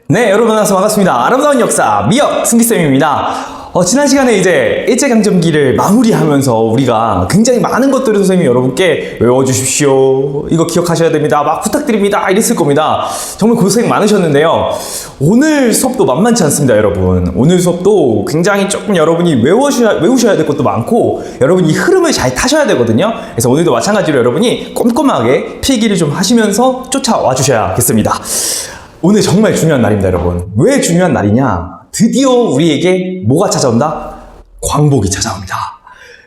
네, 여러분 만나서 반갑습니다. 아름다운 역사 미역 승기쌤입니다. 지난 시간에 이제 일제강점기를 마무리하면서 우리가 굉장히 많은 것들을 선생님이 여러분께 외워주십시오, 이거 기억하셔야 됩니다, 막 부탁드립니다 이랬을 겁니다. 정말 고생 많으셨는데요. 오늘 수업도 만만치 않습니다. 여러분, 오늘 수업도 굉장히 조금 여러분이 외우셔야 될 것도 많고 여러분이 이 흐름을 잘 타셔야 되거든요. 그래서 오늘도 마찬가지로 여러분이 꼼꼼하게 필기를 좀 하시면서 쫓아와 주셔야겠습니다. 오늘 정말 중요한 날입니다. 여러분, 왜 중요한 날이냐? 드디어 우리에게 뭐가 찾아온다? 광복이 찾아옵니다.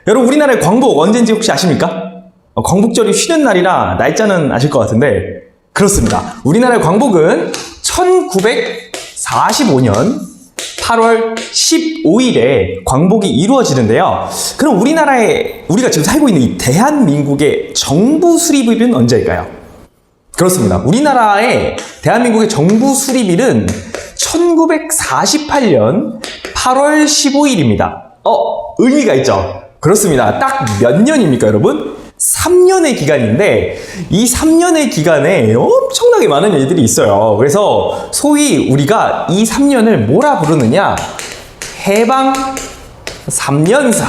여러분, 우리나라의 광복 언제인지 혹시 아십니까? 광복절이 쉬는 날이라 날짜는 아실 것 같은데 그렇습니다. 우리나라의 광복은 1945년 8월 15일에 광복이 이루어지는데요. 그럼 우리가 지금 살고 있는 이 대한민국의 정부 수립일은 언제일까요? 그렇습니다. 우리나라의 대한민국의 정부 수립일은 1948년 8월 15일입니다. 의미가 있죠? 그렇습니다. 딱 몇 년입니까, 여러분? 3년의 기간인데 이 3년의 기간에 엄청나게 많은 일들이 있어요. 그래서 소위 우리가 이 3년을 뭐라 부르느냐? 해방 3년사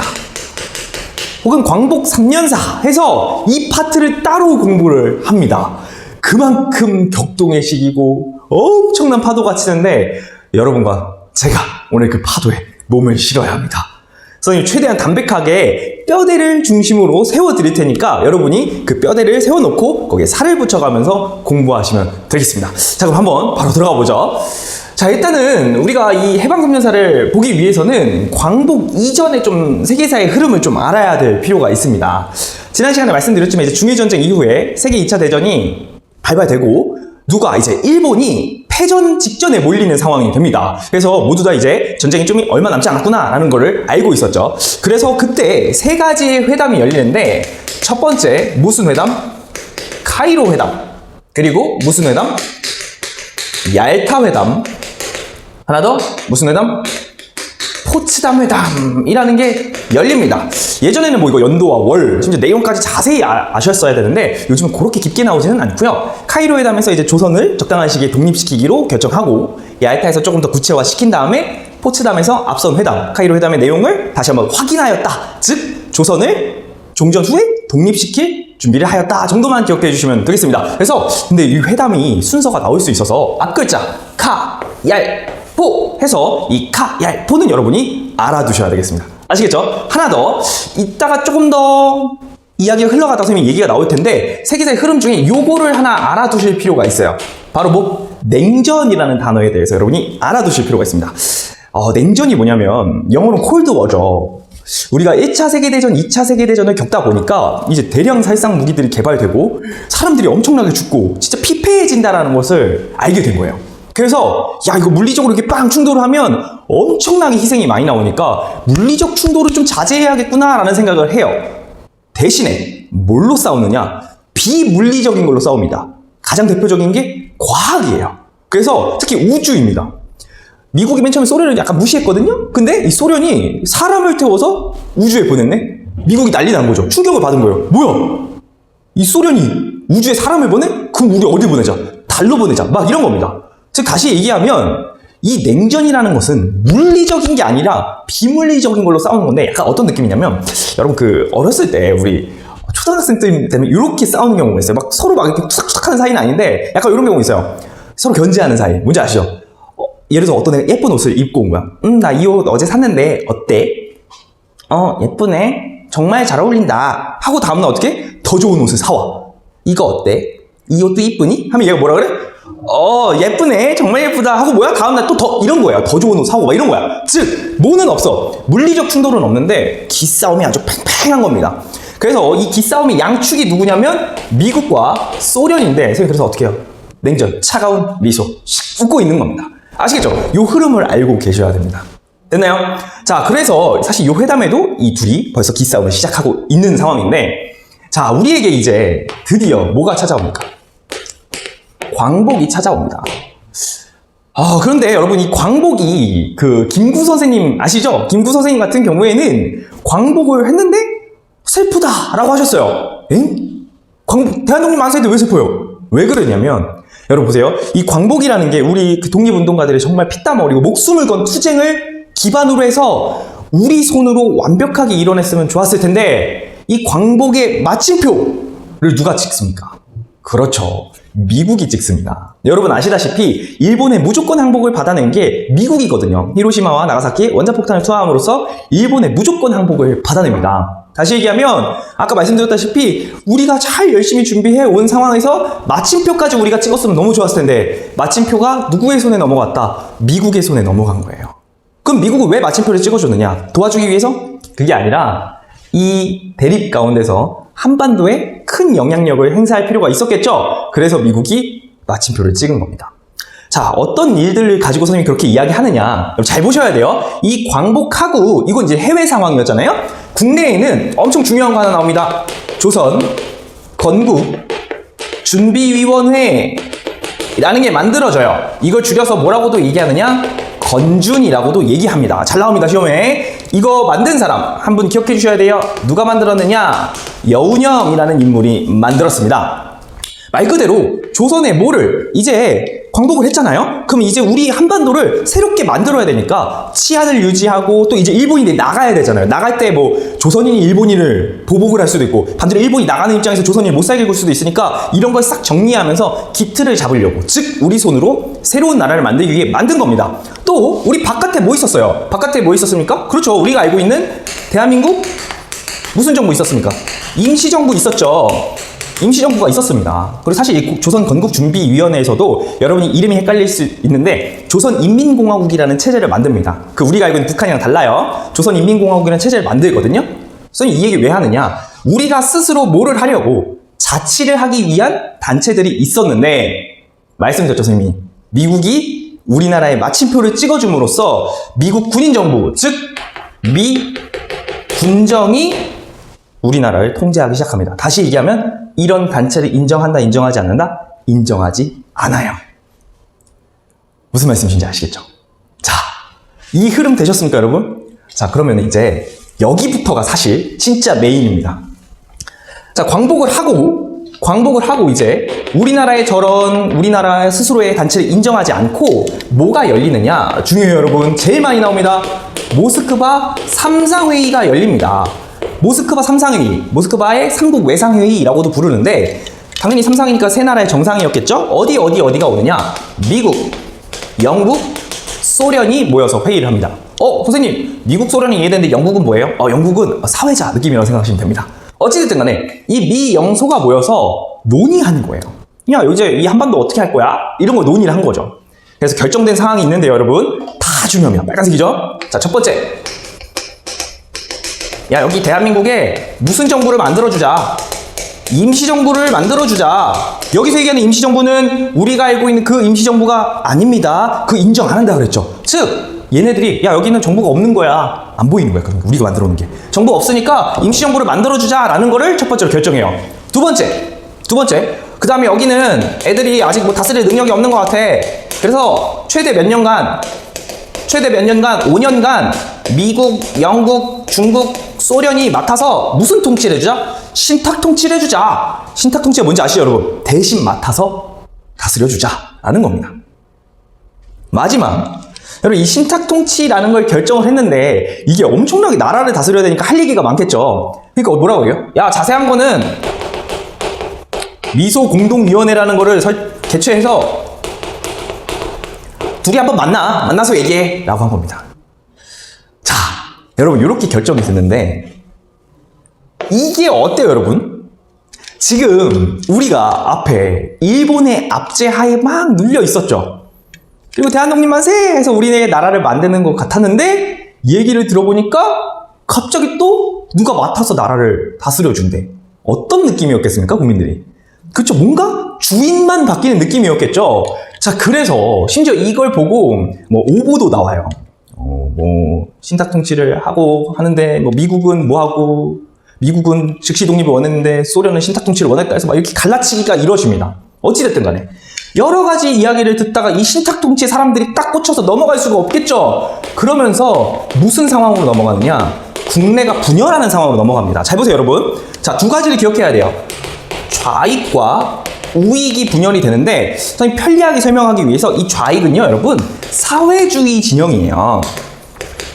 혹은 광복 3년사 해서 이 파트를 따로 공부를 합니다. 그만큼 격동의 시기고 엄청난 파도가 치는데 여러분과 제가 오늘 그 파도에 몸을 실어야 합니다. 선생님 최대한 담백하게 뼈대를 중심으로 세워드릴 테니까 여러분이 그 뼈대를 세워놓고 거기에 살을 붙여가면서 공부하시면 되겠습니다. 자, 그럼 한번 바로 들어가 보죠. 자, 일단은 우리가 이 해방 3년사를 보기 위해서는 광복 이전에 좀 세계사의 흐름을 좀 알아야 될 필요가 있습니다. 지난 시간에 말씀드렸지만 이제 중일전쟁 이후에 세계 2차 대전이 발발되고 이제 일본이 패전 직전에 몰리는 상황이 됩니다. 그래서 모두 다 이제 전쟁이 좀 얼마 남지 않았구나 라는 거를 알고 있었죠. 그래서 그때 세 가지의 회담이 열리는데 첫 번째 무슨 회담? 카이로 회담. 그리고 무슨 회담? 얄타 회담. 하나 더 무슨 회담? 포츠담 회담이라는 게 열립니다. 예전에는 뭐 이거 연도와 월, 심지어 내용까지 자세히 아셨어야 되는데 요즘은 그렇게 깊게 나오지는 않고요. 카이로 회담에서 이제 조선을 적당한 시기에 독립시키기로 결정하고 얄타에서 조금 더 구체화시킨 다음에 포츠담에서 앞선 회담, 카이로 회담의 내용을 다시 한번 확인하였다. 즉 조선을 종전 후에 독립시킬 준비를 하였다 정도만 기억해 주시면 되겠습니다. 그래서 근데 이 회담이 순서가 나올 수 있어서 앞글자 카, 얄, 포 해서 이 카, 얄, 포는 여러분이 알아두셔야 되겠습니다. 아시겠죠? 하나 더, 이따가 조금 더 이야기가 흘러가다 보면 얘기가 나올 텐데 세계사의 흐름 중에 요거를 하나 알아두실 필요가 있어요. 바로 뭐 냉전이라는 단어에 대해서 여러분이 알아두실 필요가 있습니다. 냉전이 뭐냐면 영어로 콜드워죠. 우리가 1차 세계대전, 2차 세계대전을 겪다 보니까 이제 대량 살상 무기들이 개발되고 사람들이 엄청나게 죽고 진짜 피폐해진다라는 것을 알게 된 거예요. 그래서 이거 물리적으로 이렇게 빵 충돌을 하면 엄청나게 희생이 많이 나오니까 물리적 충돌을 좀 자제해야겠구나 라는 생각을 해요. 대신에 뭘로 싸우느냐? 비물리적인 걸로 싸웁니다. 가장 대표적인 게 과학이에요. 그래서 특히 우주입니다. 미국이 맨 처음에 소련을 약간 무시했거든요? 근데 이 소련이 사람을 태워서 우주에 보냈네? 미국이 난리 난 거죠. 충격을 받은 거예요. 뭐야? 이 소련이 우주에 사람을 보내? 그럼 우리 어디 보내자? 달로 보내자. 막 이런 겁니다. 즉 다시 얘기하면 이 냉전이라는 것은 물리적인 게 아니라 비물리적인 걸로 싸우는 건데 약간 어떤 느낌이냐면 여러분 어렸을 때 우리 초등학생 때 되면 이렇게 싸우는 경우가 있어요. 막 서로 막 이렇게 투삭투삭 하는 사이는 아닌데 약간 이런 경우가 있어요. 서로 견제하는 사이. 뭔지 아시죠? 예를 들어서 어떤 애가 예쁜 옷을 입고 온 거야. 나 이 옷 어제 샀는데 어때? 예쁘네. 정말 잘 어울린다. 하고 다음날 어떻게? 더 좋은 옷을 사와. 이거 어때? 이 옷도 이쁘니? 하면 얘가 뭐라 그래? 예쁘네. 정말 예쁘다. 하고 뭐야? 다음날 또 더 이런 거야. 더 좋은 옷 사고 막 이런 거야. 즉 뭐는 없어. 물리적 충돌은 없는데 기싸움이 아주 팽팽한 겁니다. 그래서 이 기싸움의 양축이 누구냐면 미국과 소련인데 그래서 어떻게 해요? 냉전, 차가운 미소 웃고 있는 겁니다. 아시겠죠? 요 흐름을 알고 계셔야 됩니다. 됐나요? 자, 그래서 사실 요 회담에도 이 둘이 벌써 기싸움을 시작하고 있는 상황인데 자, 우리에게 이제 드디어 뭐가 찾아옵니까? 광복이 찾아옵니다. 그런데 여러분 이 광복이 김구 선생님 아시죠? 김구 선생님 같은 경우에는 광복을 했는데 슬프다라고 하셨어요. 엥? 대한독립 만세인데 왜 슬퍼요? 왜 그러냐면 여러분 보세요. 이 광복이라는 게 우리 그 독립운동가들이 정말 피땀 흘리고 목숨을 건 투쟁을 기반으로 해서 우리 손으로 완벽하게 이뤄냈으면 좋았을 텐데 이 광복의 마침표를 누가 찍습니까? 그렇죠. 미국이 찍습니다. 여러분 아시다시피 일본의 무조건 항복을 받아낸 게 미국이거든요. 히로시마와 나가사키에 원자폭탄을 투하함으로써 일본의 무조건 항복을 받아냅니다. 다시 얘기하면 아까 말씀드렸다시피 우리가 잘 열심히 준비해 온 상황에서 마침표까지 우리가 찍었으면 너무 좋았을 텐데 마침표가 누구의 손에 넘어갔다? 미국의 손에 넘어간 거예요. 그럼 미국은 왜 마침표를 찍어줬느냐? 도와주기 위해서? 그게 아니라 이 대립 가운데서 한반도에 큰 영향력을 행사할 필요가 있었겠죠? 그래서 미국이 마침표를 찍은 겁니다. 자, 어떤 일들을 가지고 선생님이 그렇게 이야기하느냐? 잘 보셔야 돼요. 이 광복하고, 이건 이제 해외 상황이었잖아요? 국내에는 엄청 중요한 거 하나 나옵니다. 조선 건국 준비위원회라는 게 만들어져요. 이걸 줄여서 뭐라고도 얘기하느냐? 건준이라고도 얘기합니다. 잘 나옵니다, 시험에. 이거 만든 사람 한 분 기억해 주셔야 돼요. 누가 만들었느냐? 여운형이라는 인물이 만들었습니다. 말 그대로 조선의 뭐를 이제 광복을 했잖아요? 그럼 이제 우리 한반도를 새롭게 만들어야 되니까 치안을 유지하고 또 이제 일본인들이 나가야 되잖아요. 나갈 때 뭐 조선인이 일본인을 보복을 할 수도 있고 반대로 일본이 나가는 입장에서 조선인을 못 살게 굴 수도 있으니까 이런 걸 싹 정리하면서 기틀을 잡으려고, 즉 우리 손으로 새로운 나라를 만들기 위해 만든 겁니다. 또 우리 바깥에 뭐 있었어요? 바깥에 뭐 있었습니까? 그렇죠. 우리가 알고 있는 대한민국 무슨 정부 있었습니까? 임시정부 있었죠. 임시정부가 있었습니다. 그리고 사실 이 조선건국준비위원회에서도 여러분이 이름이 헷갈릴 수 있는데 조선인민공화국이라는 체제를 만듭니다. 그 우리가 알고 있는 북한이랑 달라요. 조선인민공화국이라는 체제를 만들거든요. 선생님 이 얘기 왜 하느냐? 우리가 스스로 뭐를 하려고 자치를 하기 위한 단체들이 있었는데 말씀드렸죠, 선생님이. 미국이 우리나라에 마침표를 찍어줌으로써 미국 군인정부, 즉 미 군정이 우리나라를 통제하기 시작합니다. 다시 얘기하면 이런 단체를 인정한다, 인정하지 않는다? 인정하지 않아요. 무슨 말씀이신지 아시겠죠? 자, 이 흐름 되셨습니까, 여러분? 자, 그러면 이제 여기부터가 사실 진짜 메인입니다. 자, 광복을 하고 이제 우리나라 스스로의 단체를 인정하지 않고 뭐가 열리느냐? 중요해요, 여러분. 제일 많이 나옵니다. 모스크바 3상회의가 열립니다. 모스크바 3상회의, 모스크바의 삼국 외상회의라고도 부르는데 당연히 3상이니까 세 나라의 정상이었겠죠? 어디가 오느냐? 미국, 영국, 소련이 모여서 회의를 합니다. 선생님, 미국, 소련이 이해되는데 영국은 뭐예요? 영국은 사회자 느낌이라고 생각하시면 됩니다. 어찌됐든 간에 이 미, 영, 소가 모여서 논의하는 거예요. 야, 이제 이 한반도 어떻게 할 거야? 이런 거 논의를 한 거죠. 그래서 결정된 사항이 있는데요, 여러분. 다 중요합니다. 빨간색이죠? 자, 첫 번째. 야, 여기 대한민국에 무슨 정부를 만들어주자. 임시정부를 만들어주자. 여기서 얘기하는 임시정부는 우리가 알고 있는 그 임시정부가 아닙니다. 그 인정 안 한다 그랬죠. 즉 얘네들이 야, 여기는 정부가 없는 거야. 안 보이는 거야. 그럼 우리가 만들어 놓은 게. 정부가 없으니까 임시정부를 만들어주자라는 거를 첫 번째로 결정해요. 두 번째. 그 다음에 여기는 애들이 아직 뭐 다스릴 능력이 없는 것 같아. 그래서 최대 몇 년간 5년간 미국, 영국, 중국, 소련이 맡아서 무슨 통치를 해주자? 신탁 통치를 해주자. 신탁 통치가 뭔지 아시죠, 여러분? 대신 맡아서 다스려주자라는 겁니다. 마지막, 여러분 이 신탁 통치라는 걸 결정을 했는데 이게 엄청나게 나라를 다스려야 되니까 할 얘기가 많겠죠. 그러니까 뭐라고 해요? 야, 자세한 거는 미소공동위원회라는 거를 개최해서 둘이 한번 만나서 얘기해 라고 한 겁니다. 자, 여러분 이렇게 결정이 됐는데 이게 어때요, 여러분? 지금 우리가 앞에 일본의 압제하에 막 눌려 있었죠. 그리고 대한독립 만세 해서 우리네 나라를 만드는 것 같았는데 얘기를 들어보니까 갑자기 또 누가 맡아서 나라를 다스려준대. 어떤 느낌이었겠습니까, 국민들이? 그쵸, 뭔가 주인만 바뀌는 느낌이었겠죠. 자, 그래서 심지어 이걸 보고 뭐 오보도 나와요. 뭐 신탁 통치를 하고 하는데 뭐 미국은 즉시 독립을 원했는데 소련은 신탁 통치를 원했다 해서 막 이렇게 갈라치기가 이루어집니다. 어찌됐든 간에 여러 가지 이야기를 듣다가 이 신탁 통치에 사람들이 딱 꽂혀서 넘어갈 수가 없겠죠. 그러면서 무슨 상황으로 넘어가느냐? 국내가 분열하는 상황으로 넘어갑니다. 잘 보세요, 여러분. 자, 두 가지를 기억해야 돼요. 좌익과 우익이 분열이 되는데 선생님 편리하게 설명하기 위해서 이 좌익은요 여러분 사회주의 진영이에요.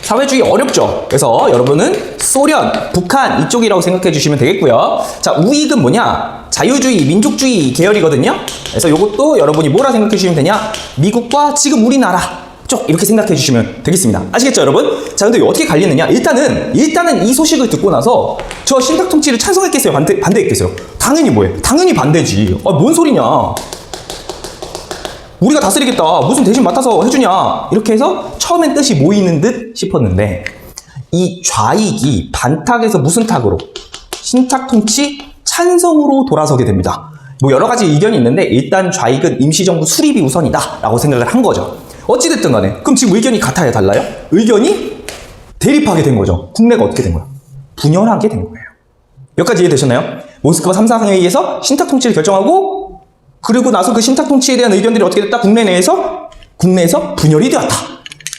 사회주의 어렵죠. 그래서 여러분은 소련, 북한 이쪽이라고 생각해 주시면 되겠고요. 자, 우익은 뭐냐? 자유주의, 민족주의 계열이거든요. 그래서 이것도 여러분이 뭐라 생각해 주시면 되냐? 미국과 지금 우리나라 쪽 이렇게 생각해 주시면 되겠습니다. 아시겠죠, 여러분? 자, 근데 어떻게 갈리느냐? 일단은 이 소식을 듣고 나서 저 신탁 통치를 찬성했겠어요? 반대했겠어요? 당연히 뭐예요? 당연히 반대지. 뭔 소리냐? 우리가 다스리겠다. 무슨 대신 맡아서 해주냐. 이렇게 해서 처음엔 뜻이 모이는 듯 싶었는데 이 좌익이 반탁에서 무슨 탁으로? 신탁 통치 찬성으로 돌아서게 됩니다. 뭐 여러 가지 의견이 있는데 일단 좌익은 임시정부 수립이 우선이다 라고 생각을 한 거죠. 어찌됐든 간에 그럼 지금 의견이 같아요? 달라요? 의견이 대립하게 된 거죠. 국내가 어떻게 된 거야? 분열하게 된 거예요. 여기까지 이해되셨나요? 모스크바 3사 회의에서 신탁 통치를 결정하고 그리고 나서 그 신탁 통치에 대한 의견들이 어떻게 됐다? 국내에서 분열이 되었다.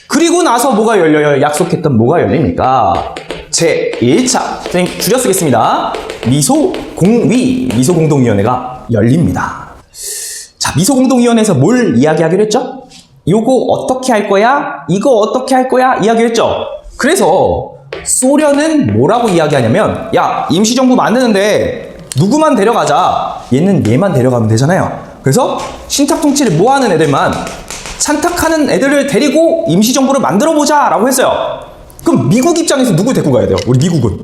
그리고 나서 뭐가 열려요? 약속했던 뭐가 열립니까? 제1차 선생님 줄여 쓰겠습니다. 미소공동위원회가 열립니다. 자, 미소공동위원회에서 뭘 이야기하기로 했죠? 요거 어떻게 할 거야? 이거 어떻게 할 거야? 이야기했죠. 그래서 소련은 뭐라고 이야기하냐면 야, 임시정부 만드는데 누구만 데려가자. 얘만 데려가면 되잖아요. 그래서 신탁 통치를 뭐하는 애들만 찬탁하는 애들을 데리고 임시정부를 만들어보자 라고 했어요. 그럼 미국 입장에서 누구 데리고 가야 돼요? 우리 미국은.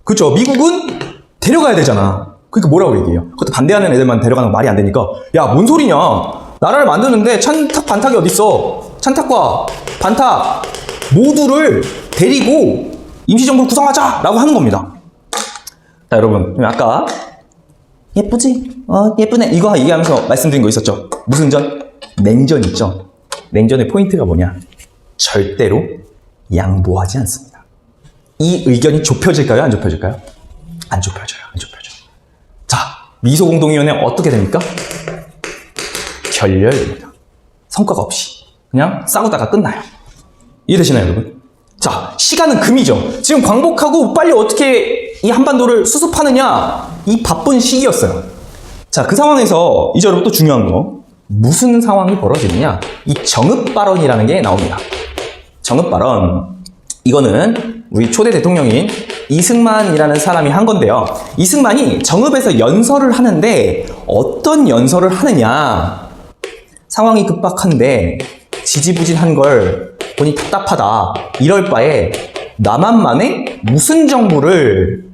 그렇죠. 미국은 데려가야 되잖아. 그러니까 뭐라고 얘기해요? 그것도 반대하는 애들만 데려가는 거 말이 안 되니까 야, 뭔 소리냐. 나라를 만드는데 찬탁 반탁이 어딨어. 찬탁과 반탁 모두를 데리고 임시정부를 구성하자 라고 하는 겁니다. 자, 여러분 아까 예쁘지? 예쁘네 이거 얘기하면서 말씀드린 거 있었죠? 무슨 전? 냉전 있죠? 냉전의 포인트가 뭐냐? 절대로 양보하지 않습니다. 이 의견이 좁혀질까요? 안 좁혀질까요? 안 좁혀져요. 자, 미소공동위원회 어떻게 됩니까? 결렬됩니다. 성과가 없이 그냥 싸우다가 끝나요. 이해되시나요, 여러분? 자, 시간은 금이죠. 지금 광복하고 빨리 어떻게 이 한반도를 수습하느냐, 이 바쁜 시기였어요. 자, 그 상황에서 이제 여러분 또 중요한 거, 무슨 상황이 벌어지느냐, 이 정읍 발언이라는 게 나옵니다. 정읍 발언, 이거는 우리 초대 대통령인 이승만이라는 사람이 한 건데요. 이승만이 정읍에서 연설을 하는데 어떤 연설을 하느냐, 상황이 급박한데 지지부진한 걸 보니 답답하다. 이럴 바에 남한만의 무슨 정부를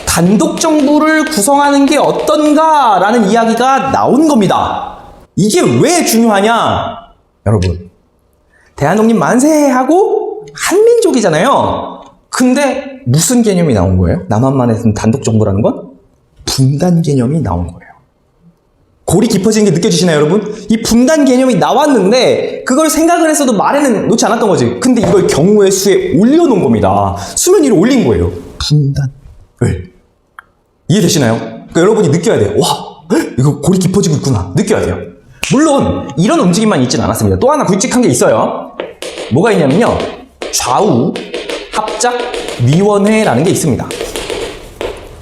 단독 정부를 구성하는 게 어떤가 라는 이야기가 나온 겁니다. 이게 왜 중요하냐? 여러분, 대한독립 만세 하고 한민족이잖아요. 근데 무슨 개념이 나온 거예요? 남한만의 단독 정부라는 건? 분단 개념이 나온 거예요. 골이 깊어지는 게 느껴지시나요, 여러분? 이 분단 개념이 나왔는데 그걸 생각을 했어도 말에는 놓지 않았던 거지. 근데 이걸 경우의 수에 올려놓은 겁니다. 수면 위로 올린 거예요. 분단을. 이해되시나요? 그러니까 여러분이 느껴야 돼요. 와, 이거 골이 깊어지고 있구나. 느껴야 돼요. 물론 이런 움직임만 있진 않았습니다. 또 하나 굵직한 게 있어요. 뭐가 있냐면요, 좌우 합작위원회라는 게 있습니다.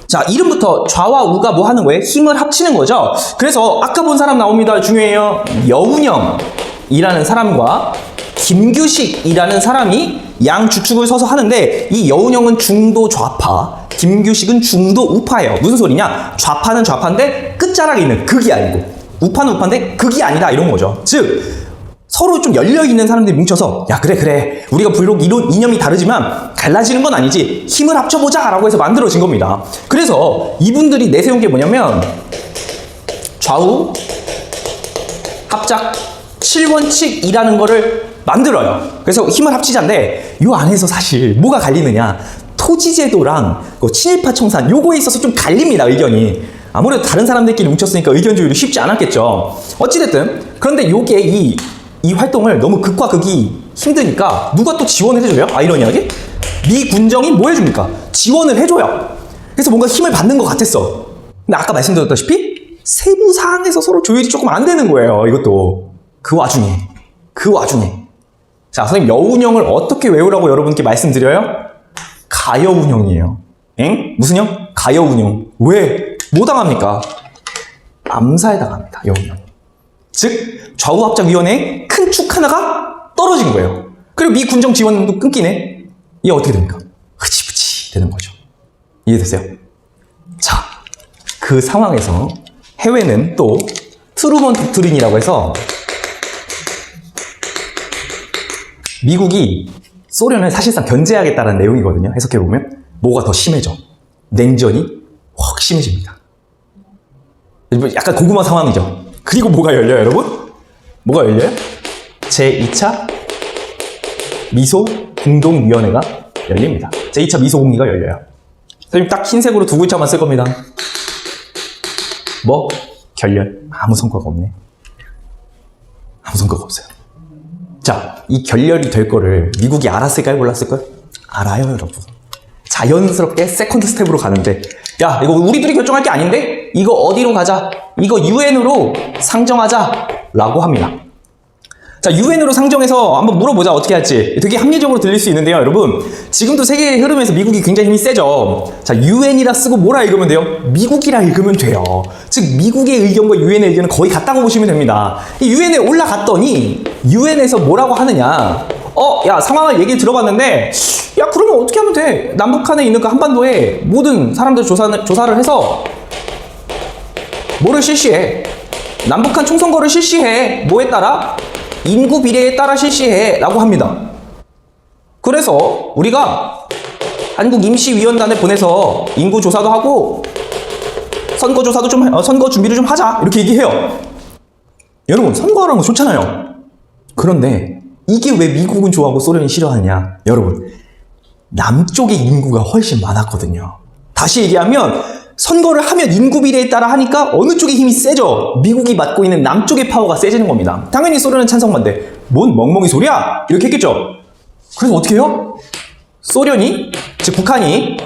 자, 이름부터 좌와 우가 뭐 하는 거예요? 힘을 합치는 거죠. 그래서 아까 본 사람 나옵니다. 중요해요. 여운형이라는 사람과 김규식이라는 사람이 양 주축을 서서 하는데, 이 여운형은 중도 좌파, 김규식은 중도 우파예요. 무슨 소리냐? 좌파는 좌파인데 끝자락에 있는 극이 아니고, 우파는 우파인데 극이 아니다, 이런 거죠. 즉 서로 좀 열려있는 사람들이 뭉쳐서 야, 그래 우리가 비록 이념이 다르지만 갈라지는 건 아니지, 힘을 합쳐보자 라고 해서 만들어진 겁니다. 그래서 이분들이 내세운 게 뭐냐면 좌우 합작 7원칙이라는 거를 만들어요. 그래서 힘을 합치자인데 이 안에서 사실 뭐가 갈리느냐, 토지제도랑 친일파 청산 요거에 있어서 좀 갈립니다, 의견이. 아무래도 다른 사람들끼리 뭉쳤으니까 의견 조율이 쉽지 않았겠죠. 어찌됐든 그런데 요게 이 활동을 너무 극과 극이 힘드니까 누가 또 지원을 해줘요? 아이러니하게 미 군정이 뭐 해줍니까? 지원을 해줘요. 그래서 뭔가 힘을 받는 것 같았어. 근데 아까 말씀드렸다시피 세부 사항에서 서로 조율이 조금 안 되는 거예요. 이것도 그 와중에 자, 선생님 여운형을 어떻게 외우라고 여러분께 말씀드려요? 가여운형이에요. 엥? 무슨 형? 가여운형. 왜? 뭐 당합니까? 암살당합니다. 여우명이. 즉 좌우합작위원회의 큰 축 하나가 떨어진 거예요. 그리고 미 군정 지원도 끊기네. 이게 어떻게 됩니까? 흐지부지 되는 거죠. 이해되세요? 자, 그 상황에서 해외는 또 트루먼 독트린이라고 해서 미국이 소련을 사실상 견제하겠다는 내용이거든요. 해석해보면 뭐가 더 심해져? 냉전이 확 심해집니다. 약간 고구마 상황이죠. 그리고 뭐가 열려요, 여러분? 뭐가 열려요? 제2차 미소 공동위원회가 열립니다. 제2차 미소 공의가 열려요. 선생님 딱 흰색으로 두 글자만 쓸 겁니다. 뭐? 결렬. 아무 성과가 없네. 아무 성과가 없어요. 자, 이 결렬이 될 거를 미국이 알았을까요? 몰랐을까요? 알아요, 여러분. 자연스럽게 세컨드 스텝으로 가는데, 야, 이거 우리들이 결정할 게 아닌데? 이거 어디로 가자? 이거 UN으로 상정하자. 라고 합니다. 자, UN으로 상정해서 한번 물어보자. 어떻게 할지. 되게 합리적으로 들릴 수 있는데요, 여러분. 지금도 세계의 흐름에서 미국이 굉장히 힘이 세죠. 자, UN이라 쓰고 뭐라 읽으면 돼요? 미국이라 읽으면 돼요. 즉, 미국의 의견과 UN의 의견은 거의 같다고 보시면 됩니다. 이 UN에 올라갔더니, UN에서 뭐라고 하느냐. 야, 상황을 얘기 들어봤는데, 야, 그러면 어떻게 하면 돼? 남북한에 있는 그 한반도에 모든 사람들 조사를 해서, 뭐를 실시해? 남북한 총선거를 실시해. 뭐에 따라? 인구 비례에 따라 실시해 라고 합니다. 그래서 우리가 한국임시위원단을 보내서 인구 조사도 하고 선거 조사도 선거 준비를 좀 하자 이렇게 얘기해요. 여러분, 선거하는 거 좋잖아요. 그런데 이게 왜 미국은 좋아하고 소련이 싫어하냐? 여러분, 남쪽의 인구가 훨씬 많았거든요. 다시 얘기하면 선거를 하면 인구 비례에 따라 하니까 어느 쪽의 힘이 세죠? 미국이 맡고 있는 남쪽의 파워가 세지는 겁니다. 당연히 소련은 찬성반대. 뭔 멍멍이 소리야? 이렇게 했겠죠? 그래서 어떻게 해요? 소련이, 즉 북한이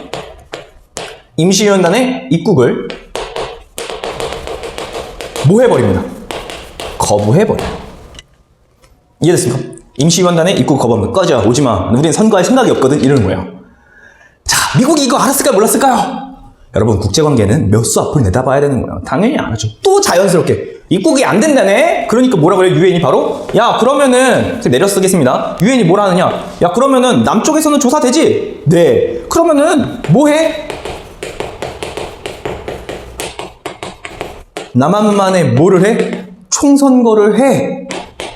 임시위원단의 입국을 뭐 해버립니다? 거부해버려요. 이해됐습니까? 임시위원단의 입국 거부하면 꺼져, 오지마. 우리는 선거할 생각이 없거든. 이러는 거예요. 자, 미국이 이거 알았을까요? 몰랐을까요? 여러분, 국제관계는 몇 수 앞을 내다봐야 되는 거예요. 당연히 안 하죠. 또 자연스럽게 입국이 안 된다네? 그러니까 뭐라 그래요? 유엔이 바로? 야, 그러면은 내려 쓰겠습니다. 유엔이 뭐라 하느냐? 야, 그러면은 남쪽에서는 조사되지? 네. 그러면은 뭐 해? 남한만에 뭐를 해? 총선거를 해.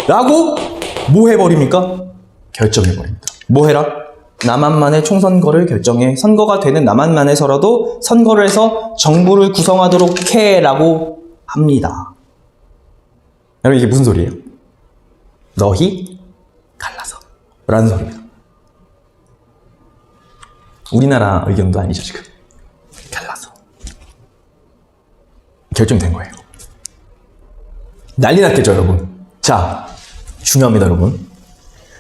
라고 뭐 해버립니까? 결정해버립니다. 뭐 해라? 남한만의 총선거를 결정해. 선거가 되는 남한만에서라도 선거를 해서 정부를 구성하도록 해라고 합니다. 여러분, 이게 무슨 소리예요? 너희 갈라서 라는 소리입니다. 우리나라 의견도 아니죠, 지금. 갈라서 결정된 거예요. 난리 났겠죠, 여러분. 자, 중요합니다, 여러분.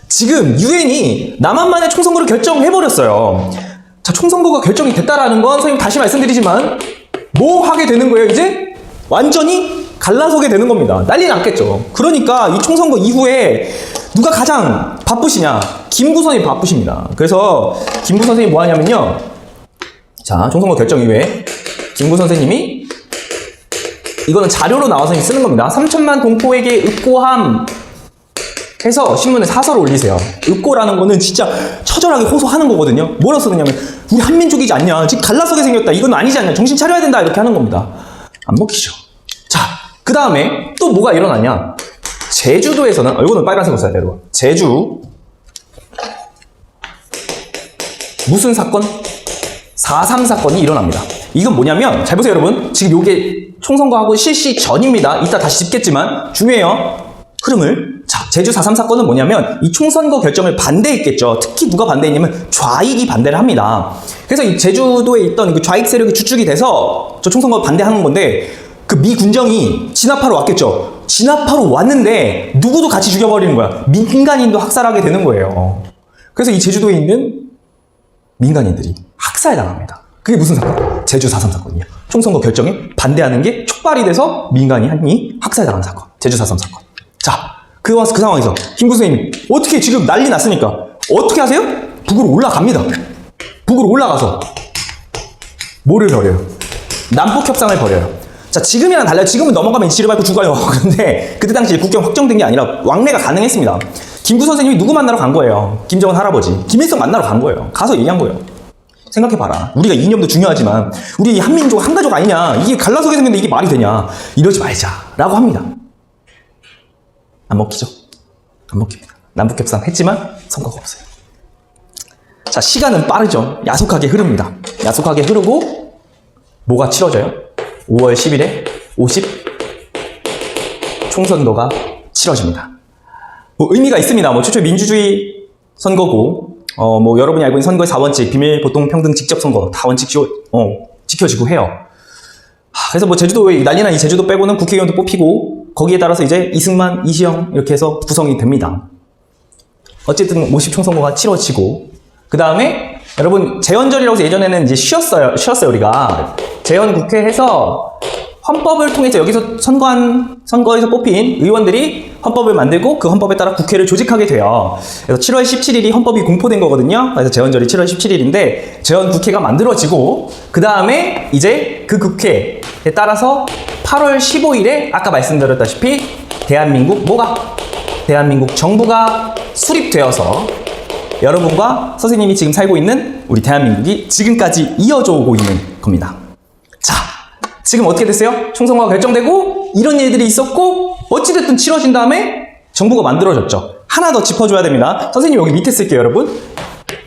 지금 유엔이 남한만의 총선거를 결정해버렸어요. 자, 총선거가 결정이 됐다라는 건 선생님 다시 말씀드리지만 뭐 하게 되는 거예요, 이제? 완전히 갈라서게 되는 겁니다. 난리 났겠죠. 그러니까 이 총선거 이후에 누가 가장 바쁘시냐? 김구 선생님이 바쁘십니다. 그래서 김구 선생님이 뭐 하냐면요. 자, 총선거 결정 이후에 김구 선생님이 이거는 자료로 나와서 쓰는 겁니다. 3천만 동포에게 읍고함 해서 신문에 사설을 올리세요. 읍고라는 거는 진짜 처절하게 호소하는 거거든요. 뭐라 쓰느냐면 우리 한민족이지 않냐, 지금 갈라서게 생겼다, 이건 아니지 않냐, 정신 차려야 된다, 이렇게 하는 겁니다. 안 먹히죠. 자, 그 다음에 또 뭐가 일어나냐. 제주도에서는, 이거는 빨간색으로 써야 돼요, 여러분. 제주 무슨 사건? 4.3 사건이 일어납니다. 이건 뭐냐면, 잘 보세요, 여러분. 지금 요게 총선거하고 실시 전입니다. 이따 다시 짚겠지만 중요해요, 흐름을. 자, 제주 4.3 사건은 뭐냐면 이 총선거 결정을 반대했겠죠. 특히 누가 반대했냐면 좌익이 반대를 합니다. 그래서 이 제주도에 있던 그 좌익 세력이 주축이 돼서 저 총선거 반대하는 건데, 그 미 군정이 진압하러 왔겠죠. 진압하러 왔는데 누구도 같이 죽여버리는 거야. 민간인도 학살하게 되는 거예요. 그래서 이 제주도에 있는 민간인들이 학살당합니다. 그게 무슨 사건? 제주 4.3 사건이에요. 총선거 결정에 반대하는 게 촉발이 돼서 민간인이 학살당한 사건. 제주 4.3 사건. 자, 그 상황에서 김구 선생님 어떻게, 지금 난리 났으니까 어떻게 하세요? 북으로 올라갑니다. 북으로 올라가서 뭐를 벌여요? 남북 협상을 벌여요. 자, 지금이랑 달라요. 지금은 넘어가면 지뢰밟고 죽어요. 그런데 그때 당시 국경 확정된 게 아니라 왕래가 가능했습니다. 김구 선생님이 누구 만나러 간 거예요? 김정은 할아버지. 김일성 만나러 간 거예요. 가서 얘기한 거예요. 생각해봐라. 우리가 이념도 중요하지만 우리 한민족 한가족 아니냐. 이게 갈라서게 생겼는데 이게 말이 되냐. 이러지 말자 라고 합니다. 안 먹히죠? 안 먹힙니다. 남북협상 했지만 성과가 없어요. 자, 시간은 빠르죠. 야속하게 흐릅니다. 야속하게 흐르고 뭐가 치러져요? 5월 10일에 50 총선거가 치러집니다. 뭐 의미가 있습니다. 뭐 최초의 민주주의 선거고, 뭐 여러분이 알고 있는 선거의 4원칙, 비밀, 보통, 평등, 직접 선거, 다 원칙 지켜지고 해요. 그래서 뭐 제주도 난리난 이 제주도 빼고는 국회의원도 뽑히고 거기에 따라서 이제 이승만, 이시영 이렇게 해서 구성이 됩니다. 어쨌든 50 총선거가 치러지고 그 다음에 여러분 재헌절이라고 해서 예전에는 이제 쉬었어요 우리가. 재헌 국회에서 헌법을 통해서 여기서 선거에서 뽑힌 의원들이 헌법을 만들고 그 헌법에 따라 국회를 조직하게 돼요. 그래서 7월 17일이 헌법이 공포된 거거든요. 그래서 재헌절이 7월 17일인데 재헌 국회가 만들어지고 그 다음에 이제 그 국회에 따라서 8월 15일에 아까 말씀드렸다시피 대한민국 정부가 수립되어서 여러분과 선생님이 지금 살고 있는 우리 대한민국이 지금까지 이어져 오고 있는 겁니다. 자, 지금 어떻게 됐어요? 총선거가 결정되고 이런 일들이 있었고 어찌됐든 치러진 다음에 정부가 만들어졌죠. 하나 더 짚어줘야 됩니다. 선생님 여기 밑에 쓸게요, 여러분.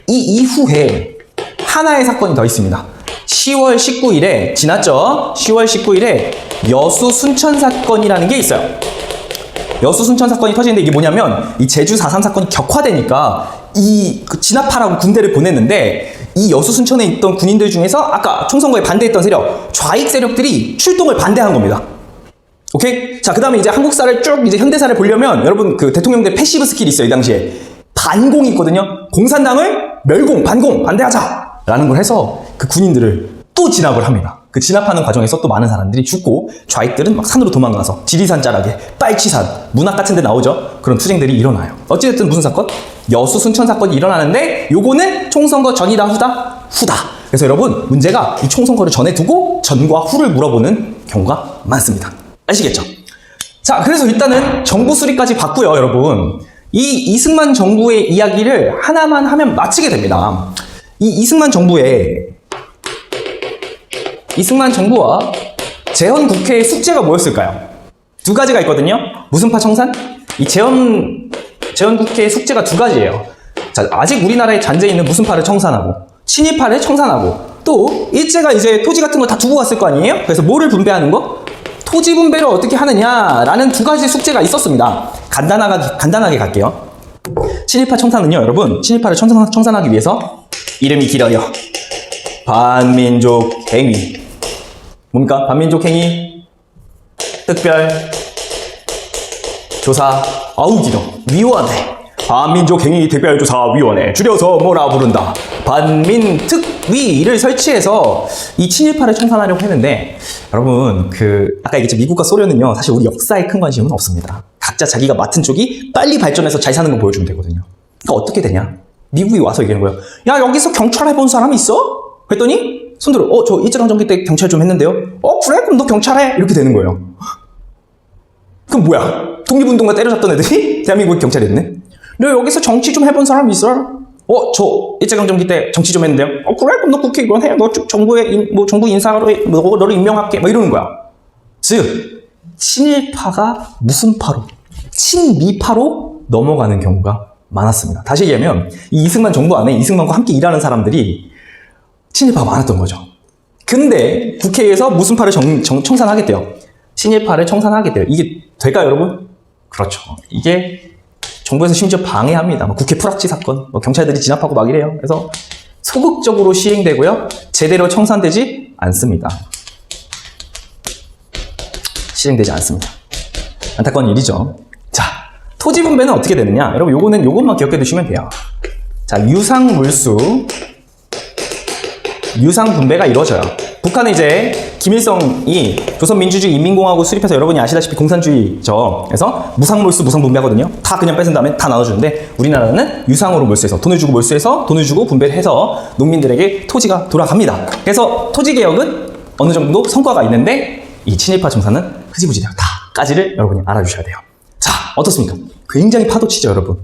이 이후에 하나의 사건이 더 있습니다. 10월 19일에 지났죠? 10월 19일에 여수 순천 사건이라는 게 있어요. 여수 순천 사건이 터지는데 이게 뭐냐면 이 제주 4.3 사건이 격화되니까 진압하라고 군대를 보냈는데 이 여수 순천에 있던 군인들 중에서 아까 총선거에 반대했던 세력, 좌익 세력들이 출동을 반대한 겁니다. 오케이? 자, 그 다음에 이제 한국사를 쭉 이제 현대사를 보려면 여러분 그 대통령들 패시브 스킬이 있어요, 이 당시에. 반공이 있거든요. 공산당을 반공, 반대하자! 라는 걸 해서 그 군인들을 또 진압을 합니다. 그 진압하는 과정에서 또 많은 사람들이 죽고 좌익들은 막 산으로 도망가서 지리산 자락에 빨치산, 문학 같은 데 나오죠. 그런 투쟁들이 일어나요. 어찌됐든 무슨 사건? 여수 순천 사건이 일어나는데 요거는 총선거 전이다 후다. 그래서 여러분 문제가 이 총선거를 전에 두고 전과 후를 물어보는 경우가 많습니다. 아시겠죠? 자, 그래서 일단은 정부 수립까지 봤고요, 여러분. 이 이승만 정부의 이야기를 하나만 하면 마치게 됩니다. 이 이승만 정부와 재헌 국회의 숙제가 뭐였을까요? 두 가지가 있거든요. 무슨파 청산? 이 재헌 국회의 숙제가 두 가지예요. 자, 아직 우리나라에 잔재 있는 무슨파를 청산하고 친일파를 청산하고 또 일제가 이제 토지 같은 거 다 두고 갔을 거 아니에요? 그래서 뭐를 분배하는 거? 토지 분배를 어떻게 하느냐라는 두 가지 숙제가 있었습니다. 간단하게 갈게요. 친일파 청산은요, 여러분, 친일파를 청산하기 위해서 이름이 길어요. 반민족 행위. 뭡니까? 반민족 행위 특별 조사 위원회. 반민족행위 특별조사위원회, 줄여서 뭐라 부른다? 반민특위를 설치해서 이 친일파를 청산하려고 했는데, 여러분 아까 얘기했죠, 미국과 소련은요 사실 우리 역사에 큰 관심은 없습니다. 각자 자기가 맡은 쪽이 빨리 발전해서 잘 사는 거 보여주면 되거든요. 그러니까 어떻게 되냐? 미국이 와서 얘기하는 거예요. 야, 여기서 경찰 해본 사람 있어? 그랬더니 손들어. 저 일제강점기 때 경찰 좀 했는데요. 그래? 그럼 너 경찰해. 이렇게 되는 거예요. 그럼 뭐야? 독립운동가 때려잡던 애들이 대한민국 경찰이 됐네? 너 여기서 정치 좀 해본 사람 있어? 저 일제강점기 때 정치 좀 했는데요. 그래? 그럼 너 국회의원 해. 너 정부 인사로 너를 임명할게. 이러는 거야. 즉, 친일파가 무슨 파로? 친미파로 넘어가는 경우가 많았습니다. 다시 얘기하면 이 이승만 정부 안에 이승만과 함께 일하는 사람들이 친일파가 많았던 거죠. 근데 국회에서 무슨 파를 청산하겠대요? 친일파를 청산하겠대요. 이게 될까요, 여러분? 그렇죠. 이게 정부에서 심지어 방해합니다. 국회 풀악지 사건, 경찰들이 진압하고 막 이래요. 그래서 소극적으로 시행되고요. 제대로 청산되지 않습니다. 실행되지 않습니다. 안타까운 일이죠. 자, 토지 분배는 어떻게 되느냐? 여러분 요것만 기억해 두시면 돼요. 자, 유상 분배가 이루어져요. 북한은 이제 김일성이 조선민주주의 인민공화국 수립해서 여러분이 아시다시피 공산주의죠. 그래서 무상몰수, 무상분배하거든요. 다 그냥 뺏은 다음에 다 나눠주는데 우리나라는 유상으로 몰수해서 돈을 주고 몰수해서 돈을 주고 분배를 해서 농민들에게 토지가 돌아갑니다. 그래서 토지개혁은 어느 정도 성과가 있는데 이 친일파 정사는 흐지부지돼요. 다까지를 여러분이 알아주셔야 돼요. 자, 어떻습니까? 굉장히 파도치죠, 여러분.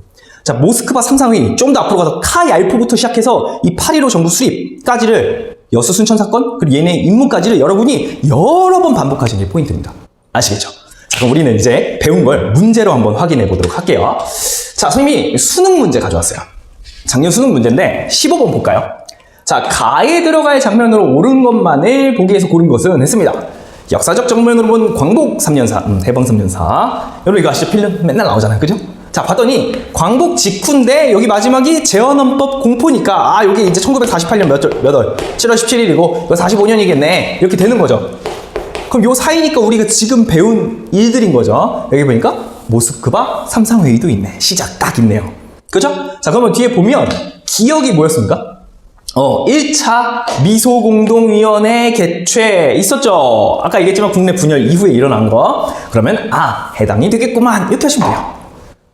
자, 모스크바 3상회의, 좀 더 앞으로 가서 카얄포부터 시작해서 이 8.15 정부 수립까지를, 여수 순천 사건, 그리고 얘네의 임무까지를 여러분이 여러 번 반복하시는 게 포인트입니다. 아시겠죠? 자, 그럼 우리는 이제 배운 걸 문제로 한번 확인해 보도록 할게요. 자, 선생님이 수능 문제 가져왔어요. 작년 수능 문제인데 15번 볼까요? 자, 가에 들어갈 장면으로 옳은 것만을 보기 위해서 고른 것은 했습니다. 역사적 정면으로 본 광복 3년사, 해방 3년사. 여러분 이거 아시죠? 필름 맨날 나오잖아요. 그죠? 자, 봤더니 광복 직후인데 여기 마지막이 재헌헌법 공포니까 여기 이제 1948년 몇 월? 7월 17일이고 이거 45년이겠네. 이렇게 되는 거죠. 그럼 요 사이니까 우리가 지금 배운 일들인 거죠. 여기 보니까 모스크바 3상회의도 있네. 시작 딱 있네요. 그죠? 자, 그러면 뒤에 보면 기억이 뭐였습니까? 1차 미소공동위원회 개최 있었죠. 아까 얘기했지만 국내 분열 이후에 일어난 거. 그러면 해당이 되겠구만 이렇게 하시면 돼요.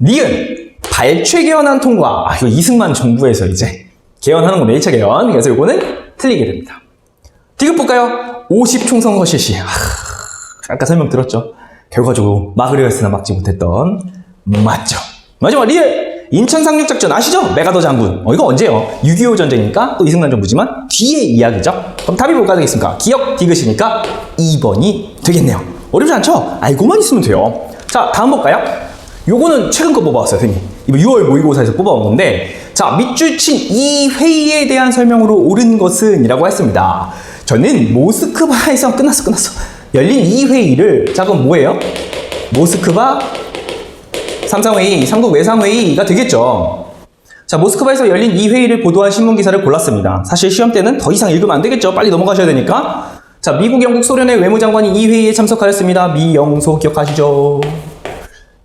니은 발췌 개헌안 통과. 이거 이승만 정부에서 이제 개헌하는 거네. 1차 개헌. 그래서 이거는 틀리게 됩니다. 디귿 볼까요? 50총선거 실시. 아까 설명 들었죠? 결과적으로 막으려 했으나 막지 못했던. 맞죠? 마지막 리을 인천 상륙작전 아시죠? 메가더 장군. 이거 언제요? 6.25 전쟁이니까 또 이승만 정부지만 뒤의 이야기죠. 그럼 답이 뭐가 되겠습니까? 기억 디귿이니까 2번이 되겠네요. 어렵지 않죠? 알고만 있으면 돼요. 자, 다음 볼까요? 요거는 최근 거 뽑아왔어요, 선생님. 이거 6월 모의고사에서 뽑아온 건데, 자, 밑줄 친 이 회의에 대한 설명으로 옳은 것은 이라고 했습니다. 저는 모스크바에서 끝났어. 열린 이 회의를, 자, 그럼 뭐예요? 모스크바 3상회의, 삼국 외상회의가 되겠죠. 자, 모스크바에서 열린 이 회의를 보도한 신문기사를 골랐습니다. 사실 시험 때는 더 이상 읽으면 안 되겠죠. 빨리 넘어가셔야 되니까. 자, 미국, 영국, 소련의 외무장관이 이 회의에 참석하였습니다. 미영소 기억하시죠?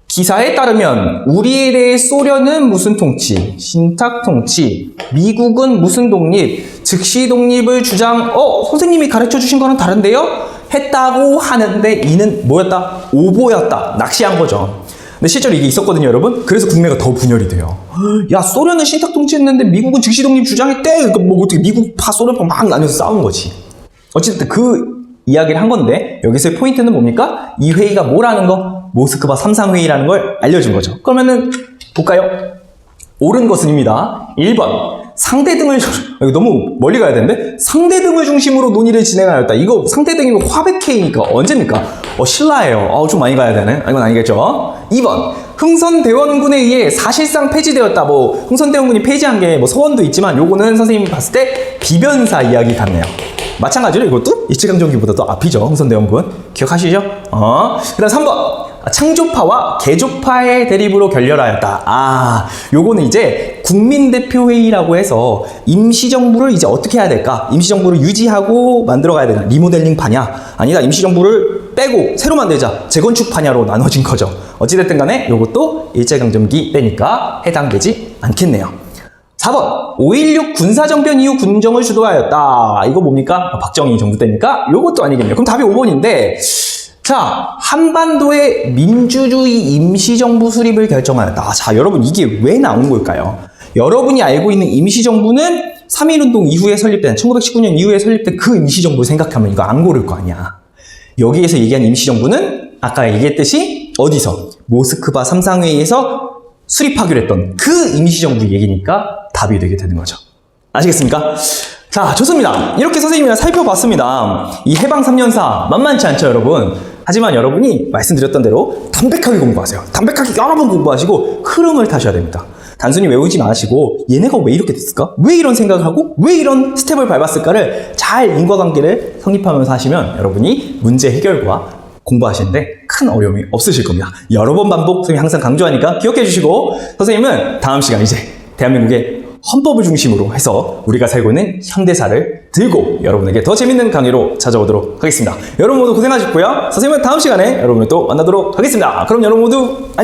기사에 따르면 우리에 대해 소련은 무슨 통치, 신탁 통치, 미국은 무슨 독립, 즉시 독립을 주장, 선생님이 가르쳐 주신 거랑 다른데요? 했다고 하는데 이는 뭐였다? 오보였다. 낚시한 거죠. 근데 실제로 이게 있었거든요, 여러분. 그래서 국내가 더 분열이 돼요. 야, 소련은 신탁 통치했는데 미국은 즉시 독립 주장했대. 뭐 어떻게 미국파, 소련파 막 나뉘어서 싸운 거지. 어쨌든 그 이야기를 한 건데 여기서의 포인트는 뭡니까? 이 회의가 뭐라는 거? 모스크바 3상회의라는 걸 알려준 거죠. 그러면은 볼까요? 옳은 것은입니다. 1번 상대 등을 이거 너무 멀리 가야 되는데 상대 등을 중심으로 논의를 진행하였다. 이거 상대 등이면 화백회의니까 언제입니까? 신라예요. 좀 많이 가야 되네. 이건 아니겠죠. 2번 흥선대원군에 의해 사실상 폐지되었다. 흥선대원군이 폐지한 게 서원도 있지만 요거는 선생님이 봤을 때 비변사 이야기 같네요. 마찬가지로 이것도 일제강점기보다도 앞이죠. 흥선대원군. 기억하시죠? 그 다음 3번. 창조파와 개조파의 대립으로 결렬하였다. 요거는 이제 국민대표회의라고 해서 임시정부를 이제 어떻게 해야 될까? 임시정부를 유지하고 만들어가야 되나? 리모델링파냐? 아니다. 임시정부를 빼고 새로 만들자. 재건축파냐로 나눠진 거죠. 어찌됐든 간에 요것도 일제강점기 때니까 해당되지 않겠네요. 4번 5.16 군사정변 이후 군정을 주도하였다. 이거 뭡니까? 박정희 정부 때니까 요것도 아니겠네요. 그럼 답이 5번인데 자, 한반도의 민주주의 임시정부 수립을 결정하였다. 자, 여러분 이게 왜 나온 걸까요? 여러분이 알고 있는 임시정부는 3.1운동 이후에 설립된 1919년 이후에 설립된 그 임시정부를 생각하면 이거 안 고를 거 아니야. 여기에서 얘기한 임시정부는 아까 얘기했듯이 어디서? 모스크바 3상회의에서 수립하기로 했던 그 임시정부 얘기니까 답이 되게 되는 거죠. 아시겠습니까? 자, 좋습니다. 이렇게 선생님이랑 살펴봤습니다. 이 해방 3년사 만만치 않죠, 여러분? 하지만 여러분이 말씀드렸던 대로 담백하게 공부하세요. 담백하게 여러 번 공부하시고 흐름을 타셔야 됩니다. 단순히 외우지 마시고 얘네가 왜 이렇게 됐을까? 왜 이런 생각을 하고 왜 이런 스텝을 밟았을까를 잘 인과관계를 성립하면서 하시면 여러분이 문제 해결과 공부하시는데 큰 어려움이 없으실 겁니다. 여러 번 반복 선생님이 항상 강조하니까 기억해 주시고 선생님은 다음 시간 이제 대한민국의 헌법을 중심으로 해서 우리가 살고 있는 현대사를 들고 여러분에게 더 재밌는 강의로 찾아오도록 하겠습니다. 여러분 모두 고생하셨고요. 선생님은 다음 시간에 여러분을 또 만나도록 하겠습니다. 그럼 여러분 모두 안녕.